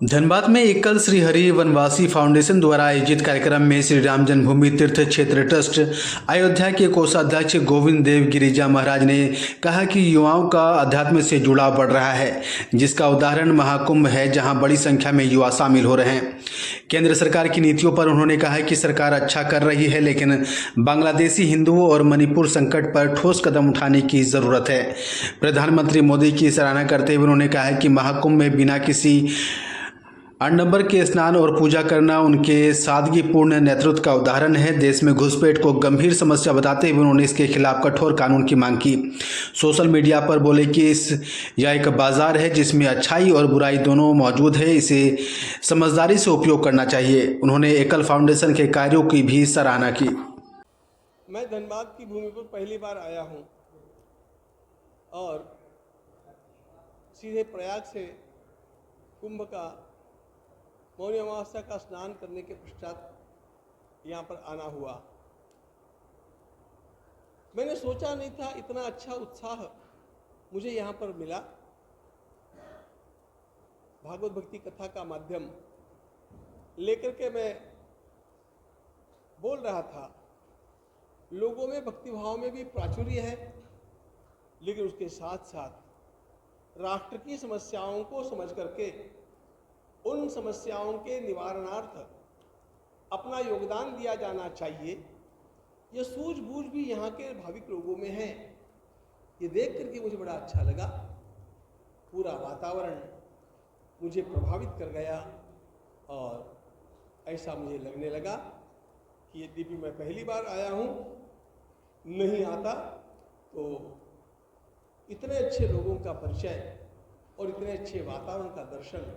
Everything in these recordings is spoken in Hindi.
धनबाद में एकल श्री हरि वनवासी फाउंडेशन द्वारा आयोजित कार्यक्रम में श्री राम जन्मभूमि तीर्थ क्षेत्र ट्रस्ट अयोध्या के कोषाध्यक्ष गोविंद देव गिरिजा महाराज ने कहा कि युवाओं का अध्यात्म से जुड़ाव बढ़ रहा है, जिसका उदाहरण महाकुंभ है, जहां बड़ी संख्या में युवा शामिल हो रहे हैं। केंद्र सरकार की नीतियों पर उन्होंने कहा कि सरकार अच्छा कर रही है, लेकिन बांग्लादेशी हिंदुओं और मणिपुर संकट पर ठोस कदम उठाने की ज़रूरत है। प्रधानमंत्री मोदी की सराहना करते हुए उन्होंने कहा कि महाकुंभ में बिना किसी अडंबर के स्नान और पूजा करना उनके सादगीपूर्ण नेतृत्व का उदाहरण है। देश में घुसपैठ को गंभीर समस्या बताते हुए उन्होंने इसके खिलाफ कठोर कानून की मांग की। सोशल मीडिया पर बोले कि यह एक बाजार है जिसमें अच्छाई और बुराई दोनों मौजूद है, इसे समझदारी से उपयोग करना चाहिए। उन्होंने एकल फाउंडेशन के कार्यों की भी सराहना की। मैं धनबाद की भूमि पर पहली बार आया हूं और सीधे प्रयाग से कुंभ का मौनी अमावस्या का स्नान करने के पश्चात यहाँ पर आना हुआ। मैंने सोचा नहीं था इतना अच्छा उत्साह मुझे यहाँ पर मिला। भागवत भक्ति कथा का माध्यम लेकर के मैं बोल रहा था। लोगों में भक्तिभाव में भी प्राचुर्य है, लेकिन उसके साथ साथ राष्ट्र की समस्याओं को समझ करके उन समस्याओं के निवारणार्थ अपना योगदान दिया जाना चाहिए। यह सूझबूझ भी यहाँ के भाविक लोगों में है। ये देख करके मुझे बड़ा अच्छा लगा। पूरा वातावरण मुझे प्रभावित कर गया और ऐसा मुझे लगने लगा कि यद्यपि मैं पहली बार आया हूँ, नहीं आता तो इतने अच्छे लोगों का परिचय और इतने अच्छे वातावरण का दर्शन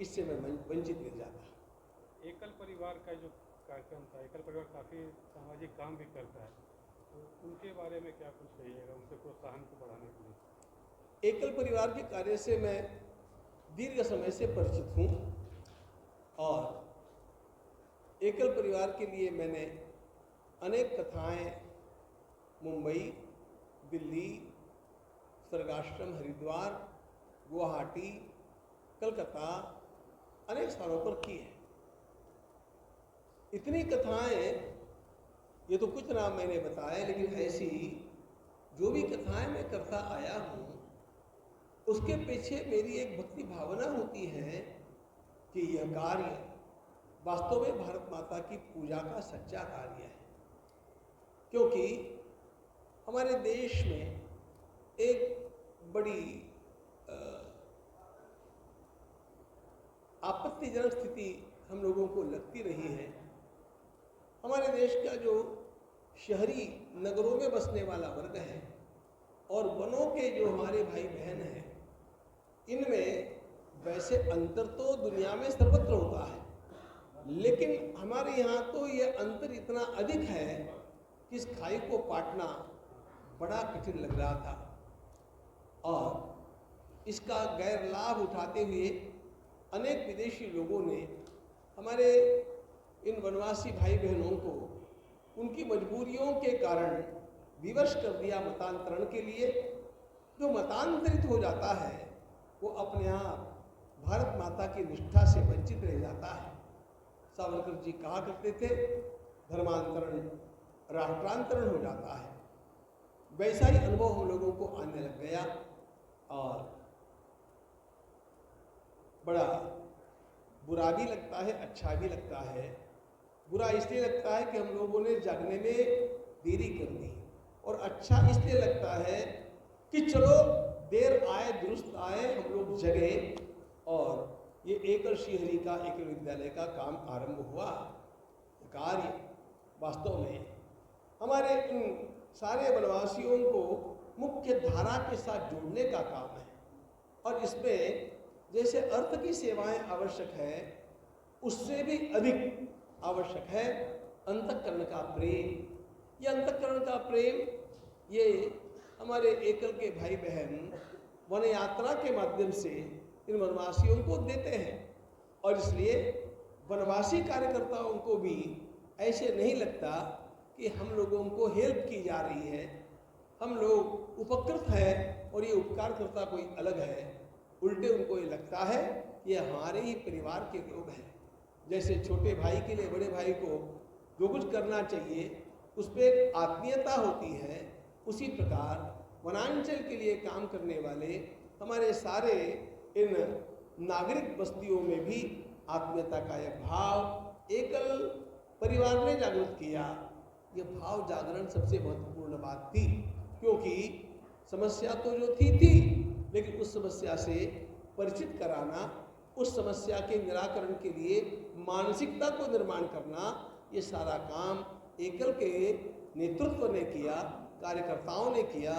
इससे मैं वंचित नहीं जाता। एकल परिवार का जो कार्यक्रम था, एकल परिवार काफ़ी सामाजिक काम भी करता है, तो उनके बारे में क्या कुछ कहिएगा, उनके प्रोत्साहन को बढ़ाने के लिए? एकल परिवार के कार्य से मैं दीर्घ समय से परिचित हूँ और एकल परिवार के लिए मैंने अनेक कथाएं मुंबई, दिल्ली, स्वर्गाश्रम हरिद्वार, गुवाहाटी, कलकत्ता अनेक स्थानों पर की है। इतनी कथाएं, ये तो कुछ नाम मैंने बताए, लेकिन ऐसी जो भी कथाएं मैं करता आया हूँ, उसके पीछे मेरी एक भक्ति भावना होती है कि यह कार्य वास्तव में भारत माता की पूजा का सच्चा कार्य है। क्योंकि हमारे देश में एक बड़ी आपत्तिजनक स्थिति हम लोगों को लगती रही है। हमारे देश का जो शहरी नगरों में बसने वाला वर्ग है और वनों के जो हमारे भाई बहन हैं, इनमें वैसे अंतर तो दुनिया में सर्वत्र होता है, लेकिन हमारे यहाँ तो ये अंतर इतना अधिक है कि इस खाई को पाटना बड़ा कठिन लग रहा था। और इसका गैर लाभ उठाते हुए अनेक विदेशी लोगों ने हमारे इन वनवासी भाई बहनों को उनकी मजबूरियों के कारण विवश कर दिया मतांतरण के लिए। जो मतांतरित हो जाता है वो अपने आप भारत माता की निष्ठा से वंचित रह जाता है। सावरकर जी कहा करते थे, धर्मांतरण राष्ट्रांतरण हो जाता है। वैसा ही अनुभव हम लोगों को आने लग गया और बड़ा बुरा भी लगता है, अच्छा भी लगता है। बुरा इसलिए लगता है कि हम लोगों ने जागने में देरी कर दी, और अच्छा इसलिए लगता है कि चलो देर आए दुरुस्त आए, हम लोग जगे और ये एकल श्रीहरि का एकल विद्यालय का काम आरंभ हुआ। कार्य वास्तव में हमारे इन सारे वनवासियों को मुख्य धारा के साथ जोड़ने का काम है। और इसमें जैसे अर्थ की सेवाएं आवश्यक है, उससे भी अधिक आवश्यक है अंतःकरण का प्रेम। ये अंतःकरण का प्रेम ये हमारे एकल के भाई बहन वन यात्रा के माध्यम से इन वनवासियों को देते हैं। और इसलिए वनवासी कार्यकर्ताओं को भी ऐसे नहीं लगता कि हम लोगों को हेल्प की जा रही है, हम लोग उपकृत हैं और ये उपकारकर्ता कोई अलग है। उल्टे उनको ये लगता है ये हमारे ही परिवार के लोग हैं। जैसे छोटे भाई के लिए बड़े भाई को जो कुछ करना चाहिए उस पर एक आत्मीयता होती है, उसी प्रकार वनांचल के लिए काम करने वाले हमारे सारे इन नागरिक बस्तियों में भी आत्मीयता का यह भाव एकल परिवार ने जागृत किया। यह भाव जागरण सबसे महत्वपूर्ण बात थी, क्योंकि समस्या तो जो थी लेकिन उस समस्या से परिचित कराना, उस समस्या के निराकरण के लिए मानसिकता को निर्माण करना, ये सारा काम एकल के नेतृत्व ने किया, कार्यकर्ताओं ने किया।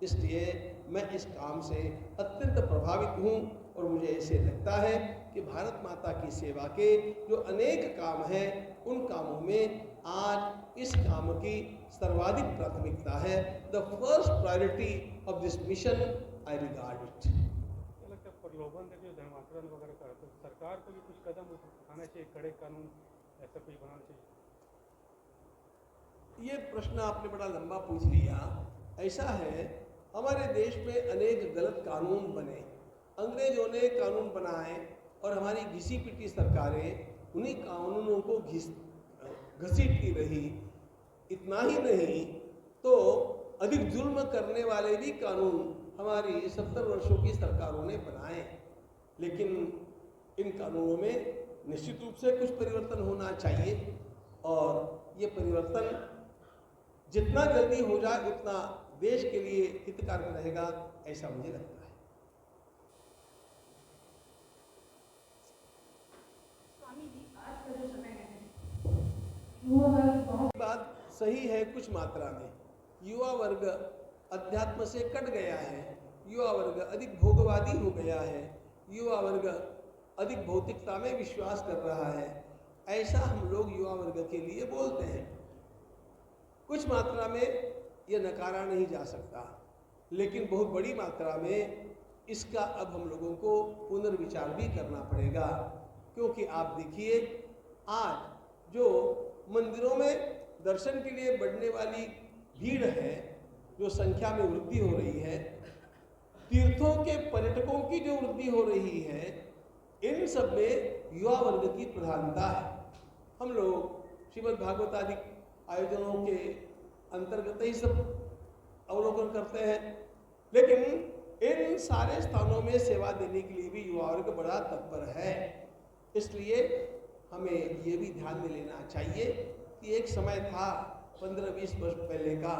इसलिए मैं इस काम से अत्यंत प्रभावित हूँ और मुझे ऐसे लगता है कि भारत माता की सेवा के जो अनेक काम हैं उन कामों में आज इस काम की सर्वाधिक प्राथमिकता है। The first priority of this mission I regard it. प्रलोभन देकर जो धर्मांतरण वगैरह का तो सरकार को भी कुछ कदम उठाना चाहिए, कड़े कानून ऐसा कुछ बनाना चाहिए। ये प्रश्न आपने बड़ा लंबा पूछ लिया। ऐसा है, हमारे देश में अनेक गलत कानून बने, अंग्रेजों ने कानून बनाए और हमारी घिसी पिटी सरकारें उन्हीं कानूनों को घसीटती रही। इतना ही नहीं तो अधिक जुल्म करने वाले भी कानून हमारी 70 वर्षों की सरकारों ने बनाए। लेकिन इन कानूनों में निश्चित रूप से कुछ परिवर्तन होना चाहिए और ये परिवर्तन जितना जल्दी हो जाए उतना देश के लिए हितकारक रहेगा, ऐसा मुझे लगता है। स्वामी जी, आज का जो समय है युवा वर्ग बहुत बात सही है, कुछ मात्रा में युवा वर्ग अध्यात्म से कट गया है, युवा वर्ग अधिक भोगवादी हो गया है, युवा वर्ग अधिक भौतिकता में विश्वास कर रहा है, ऐसा हम लोग युवा वर्ग के लिए बोलते हैं। कुछ मात्रा में यह नकारा नहीं जा सकता, लेकिन बहुत बड़ी मात्रा में इसका अब हम लोगों को पुनर्विचार भी करना पड़ेगा। क्योंकि आप देखिए, आज जो मंदिरों में दर्शन के लिए बढ़ने वाली भीड़ है, जो संख्या में वृद्धि हो रही है, तीर्थों के पर्यटकों की जो वृद्धि हो रही है, इन सब में युवा वर्ग की प्रधानता है। हम लोग श्रीमद् भागवत आदि आयोजनों के अंतर्गत ही सब अवलोकन करते हैं, लेकिन इन सारे स्थानों में सेवा देने के लिए भी युवा वर्ग बड़ा तत्पर है। इसलिए हमें ये भी ध्यान में लेना चाहिए कि एक समय था 15-20 वर्ष पहले का,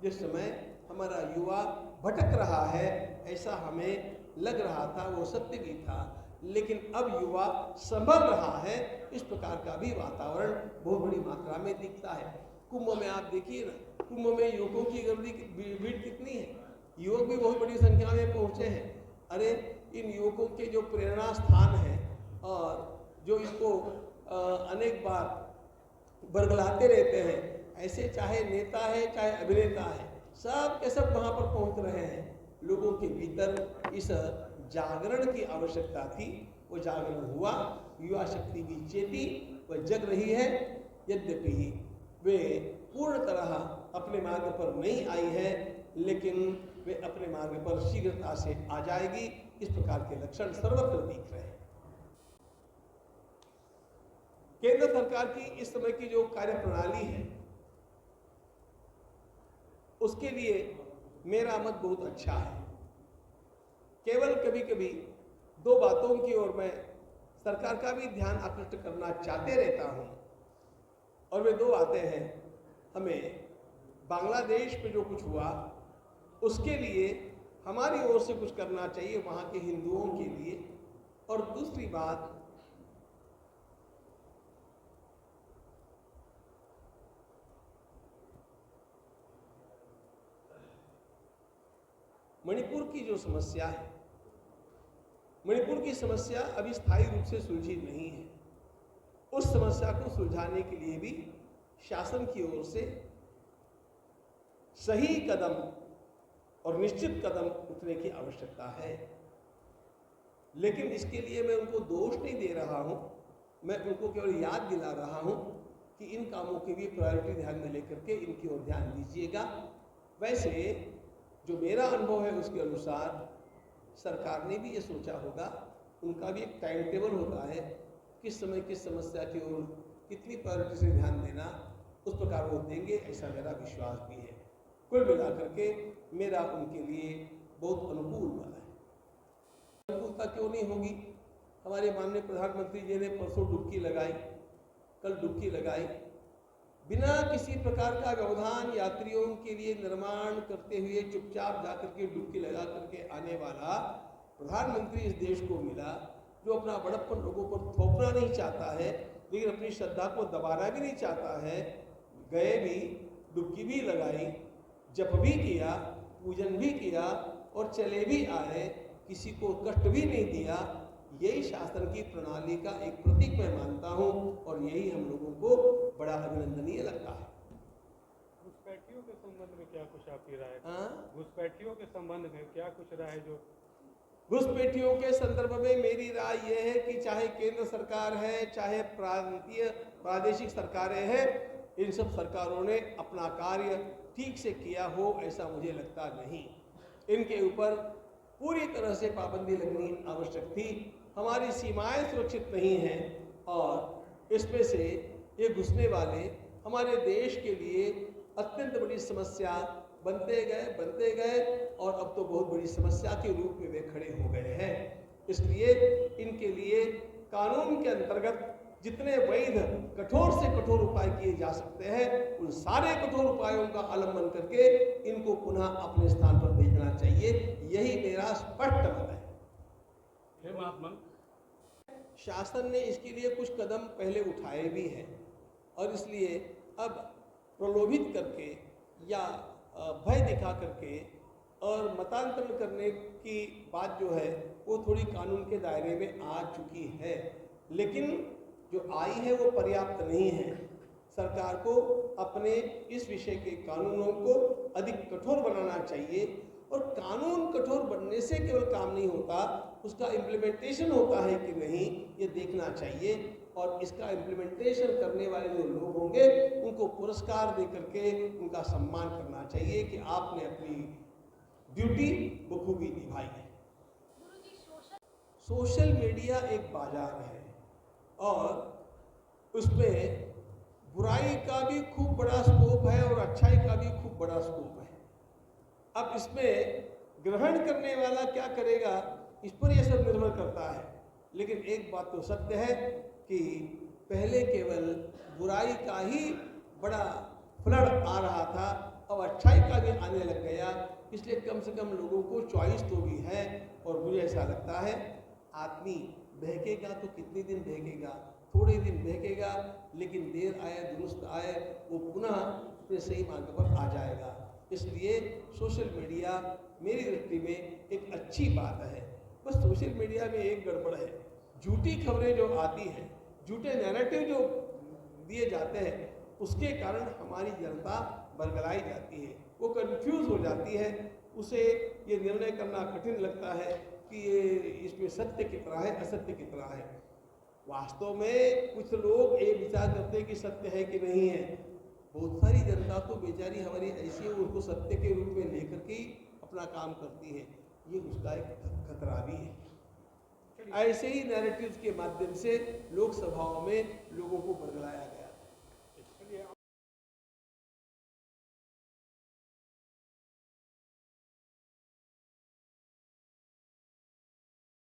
जिस समय हमारा युवा भटक रहा है, ऐसा हमें लग रहा था, वो सत्य भी था। लेकिन अब युवा संभल रहा है, इस प्रकार का भी वातावरण बहुत बड़ी मात्रा में दिखता है। कुंभ में आप देखिए ना, कुंभ में युवकों की गर्दी भीड़ कितनी है, युवक भी बहुत बड़ी संख्या में पहुँचे हैं। अरे इन युवकों के जो प्रेरणा स्थान है और जो इनको अनेक बार बरगलाते रहते हैं, ऐसे चाहे नेता है चाहे अभिनेता है, सब के सब वहाँ पर पहुँच रहे हैं। लोगों के भीतर इस जागरण की आवश्यकता थी, वो जागरण हुआ, युवा शक्ति भी चेती, वह जग रही है। यद्यपि वे पूर्ण तरह अपने मार्ग पर नहीं आई है, लेकिन वे अपने मार्ग पर शीघ्रता से आ जाएगी। इस प्रकार के लक्षण सर्वत्र दिख रहे हैं। केंद्र सरकार की इस समय की जो कार्य प्रणाली है, उसके लिए मेरा मत बहुत अच्छा है। केवल कभी कभी दो बातों की ओर मैं सरकार का भी ध्यान आकृष्ट करना चाहते रहता हूं, और वे दो बातें हैं। हमें बांग्लादेश में जो कुछ हुआ उसके लिए हमारी ओर से कुछ करना चाहिए वहां के हिंदुओं के लिए, और दूसरी बात मणिपुर की जो समस्या है, मणिपुर की समस्या अभी स्थायी रूप से सुलझी नहीं है। उस समस्या को सुलझाने के लिए भी शासन की ओर से सही कदम और निश्चित कदम उठने की आवश्यकता है। लेकिन इसके लिए मैं उनको दोष नहीं दे रहा हूं, मैं उनको केवल याद दिला रहा हूं कि इन कामों की भी प्रायोरिटी ध्यान में लेकर के इनकी ओर ध्यान दीजिएगा। वैसे जो मेरा अनुभव है उसके अनुसार सरकार ने भी ये सोचा होगा उनका भी एक टाइम टेबल होता है, किस समय किस समस्या की ओर कितनी प्रायोरिटी से ध्यान देना, उस प्रकार वो देंगे, ऐसा मेरा विश्वास भी है। कुल मिलाकर के मेरा उनके लिए बहुत अनुकूल बना है। अनुकूलता क्यों नहीं होगी? हमारे माननीय प्रधानमंत्री जी ने परसों डुबकी लगाई, कल डुबकी लगाई, बिना किसी प्रकार का व्यवधान यात्रियों के लिए निर्माण करते हुए चुपचाप जाकर के डुबकी लगा करके आने वाला प्रधानमंत्री इस देश को मिला, जो अपना बड़प्पन लोगों पर थोपना नहीं चाहता है, लेकिन अपनी श्रद्धा को दबाना भी नहीं चाहता है। गए भी, डुबकी भी लगाई, जप भी किया, पूजन भी किया और चले भी आए, किसी को कष्ट भी नहीं दिया। यही शासन की प्रणाली का एक प्रतीक मैं मानता हूँ और यही हम लोगों को बड़ा अभिनंदनीय लगता है। घुसपैठियों के संबंध में क्या कुछ आपकी राय है? हाँ, घुसपैठियों के संबंध में क्या कुछ राय है? जो घुसपैठियों के संदर्भ में मेरी राय यह है कि चाहे केंद्र सरकार है, चाहे प्रादेशिक सरकारें हैं, इन सब सरकारों ने अपना कार्य ठीक से किया हो ऐसा मुझे लगता नहीं। इनके ऊपर पूरी तरह से पाबंदी लगनी आवश्यक थी। हमारी सीमाएं सुरक्षित नहीं हैं और इसमें से ये घुसने वाले हमारे देश के लिए अत्यंत बड़ी समस्या बनते गए और अब तो बहुत बड़ी समस्या के रूप में वे खड़े हो गए हैं। इसलिए इनके लिए कानून के अंतर्गत जितने वैध कठोर से कठोर उपाय किए जा सकते हैं, उन सारे कठोर उपायों का अवलंबन करके इनको पुनः अपने स्थान पर भेजना चाहिए। यही मेरा स्पष्ट मत है। शासन ने इसके लिए कुछ कदम पहले उठाए भी हैं और इसलिए अब प्रलोभित करके या भय दिखा करके और मतांतरण करने की बात जो है वो थोड़ी कानून के दायरे में आ चुकी है, लेकिन जो आई है वो पर्याप्त नहीं है। सरकार को अपने इस विषय के कानूनों को अधिक कठोर बनाना चाहिए और कानून कठोर बनने से केवल काम नहीं होता, उसका इम्प्लीमेंटेशन होता है कि नहीं ये देखना चाहिए और इसका इम्प्लीमेंटेशन करने वाले जो लोग होंगे उनको पुरस्कार दे करके उनका सम्मान करना चाहिए कि आपने अपनी ड्यूटी बखूबी निभाई है। सोशल मीडिया एक बाजार है और उसमें बुराई का भी खूब बड़ा स्कोप है और अच्छाई का भी खूब बड़ा स्कोप है। अब इसमें ग्रहण करने वाला क्या करेगा इस पर यह सब निर्भर करता है, लेकिन एक बात तो सत्य है कि पहले केवल बुराई का ही बड़ा फ्लड आ रहा था, अब अच्छाई का भी आने लग गया। इसलिए कम से कम लोगों को चॉइस तो भी है और मुझे ऐसा लगता है आदमी बहकेगा तो कितने दिन बहकेगा, थोड़े दिन बहकेगा, लेकिन देर आए दुरुस्त आए वो पुनः अपने सही मार्ग पर आ जाएगा। इसलिए सोशल मीडिया मेरी दृष्टि में एक अच्छी बात है। बस सोशल मीडिया में एक गड़बड़ है, झूठी खबरें जो आती हैं, झूठे नैरेटिव जो दिए जाते हैं, उसके कारण हमारी जनता बरगलाई जाती है, वो कंफ्यूज हो जाती है, उसे ये निर्णय करना कठिन लगता है कि ये इसमें सत्य कितना है असत्य कितना है। वास्तव में कुछ लोग ये विचार करते हैं कि सत्य है कि नहीं है, बहुत सारी जनता तो बेचारी हमारी ऐसी है उसको सत्य के रूप में लेकर के अपना काम करती है, ये उसका एक खतरा भी है। ऐसे ही नैरेटिव्स के माध्यम से लोकसभाओं में लोगों को बरगलाया गया।